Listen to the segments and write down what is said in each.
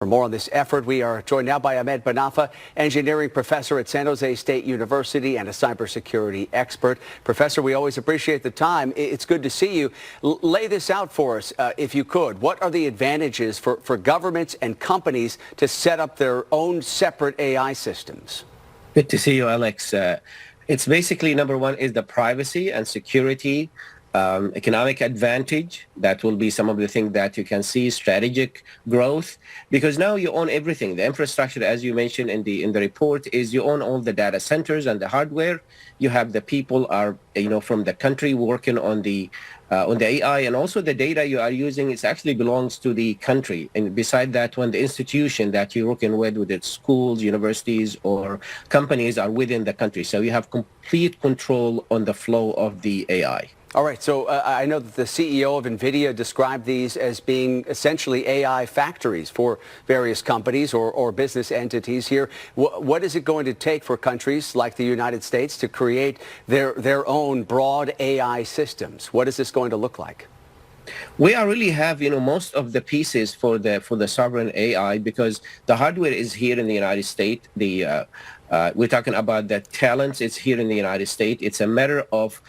For more on this effort, we are joined now by Ahmed Banafa, engineering professor at San Jose State University and a cybersecurity expert. Professor, we always appreciate the time. It's good to see you. Lay this out for us, if you could. What are the advantages for governments and companies to set up their own separate AI systems? Good to see you, Alex. It's basically, number one is the privacy and security. Economic advantage, that will be some of the things that you can see, strategic growth, because now you own everything. The infrastructure, as you mentioned in the report, is you own all the data centers and the hardware. You have the people are, from the country working on the AI, and also the data you are using, it actually belongs to the country. And beside that one, the institution that you're working with, whether it's schools, universities, or companies, are within the country. So you have complete control on the flow of the AI. All right, so I know that the CEO of NVIDIA described these as being essentially AI factories for various companies or business entities here. What is it going to take for countries like the United States to create their own broad AI systems? What is this going to look like? We already have, most of the pieces for the sovereign AI, because the hardware is here in the United States. We're talking about the talents. It's here in the United States. It's a matter of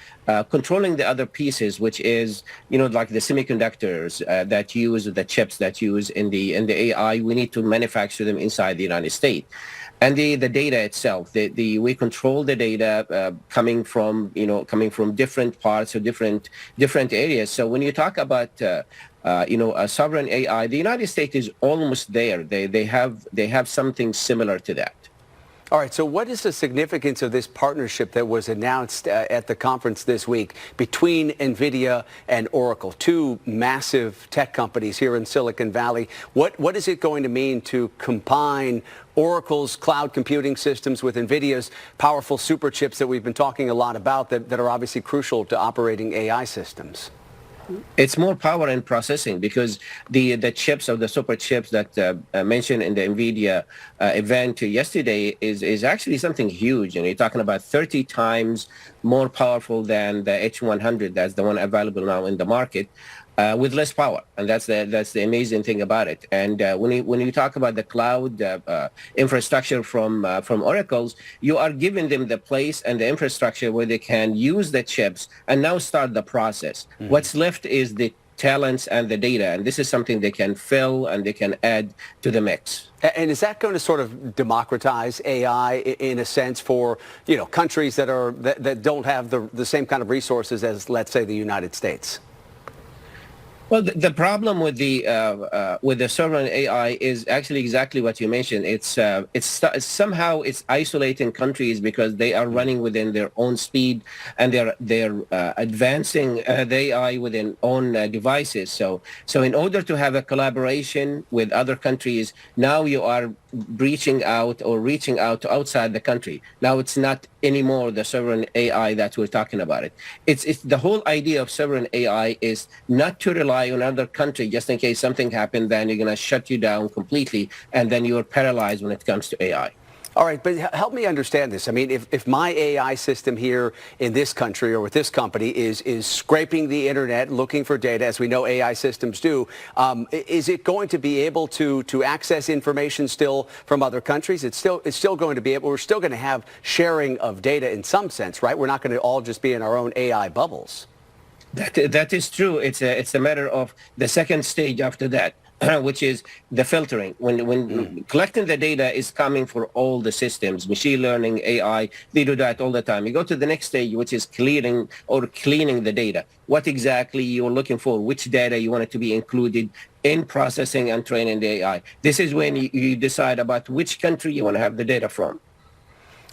controlling the other pieces, which is, like the semiconductors that use, the chips that use in the AI. We need to manufacture them inside the United States. And the data itself, we control the data coming from different parts or different areas. So when you talk about a sovereign AI, the United States is almost there. They have something similar to that. All right, so what is the significance of this partnership that was announced at the conference this week between NVIDIA and Oracle, two massive tech companies here in Silicon Valley? What is it going to mean to combine Oracle's cloud computing systems with NVIDIA's powerful super chips that we've been talking a lot about that are obviously crucial to operating AI systems? It's more power and processing, because the chips of the super chips that mentioned in the NVIDIA event yesterday is actually something huge. And you're talking about 30 times more powerful than the H100. That's the one available now in the market. With less power, and that's the amazing thing about it. And when you talk about the cloud infrastructure from Oracle's, you are giving them the place and the infrastructure where they can use the chips and now start the process. Mm-hmm. What's left is the talents and the data, and this is something they can fill and they can add to the mix. And is that going to sort of democratize AI in a sense for countries that don't have the same kind of resources as, let's say, the United States? Well, the problem with the sovereign AI is actually exactly what you mentioned. It's somehow it's isolating countries because they are running within their own speed, and they're advancing the AI within own devices. So in order to have a collaboration with other countries, now you are reaching out to outside the country. Now it's not anymore the sovereign AI that we're talking about it. It's the whole idea of sovereign AI is not to rely on another country just in case something happened, then you're going to shut you down completely, and then you're paralyzed when it comes to AI. All right, but help me understand this. I mean, if my AI system here in this country or with this company is scraping the internet, looking for data, as we know AI systems do, is it going to be able to access information still from other countries? It's still going to be able. We're still going to have sharing of data in some sense, right? We're not going to all just be in our own AI bubbles. That is true. It's a matter of the second stage after that, which is the filtering. When collecting the data is coming for all the systems, machine learning, AI, they do that all the time. You go to the next stage, which is cleaning the data. What exactly you're looking for, which data you want it to be included in processing and training the AI. This is when you decide about which country you want to have the data from.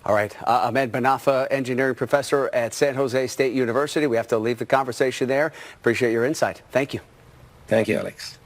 All right. Ahmed Banafa, engineering professor at San Jose State University. We have to leave the conversation there. Appreciate your insight. Thank you. Thank you, Alex.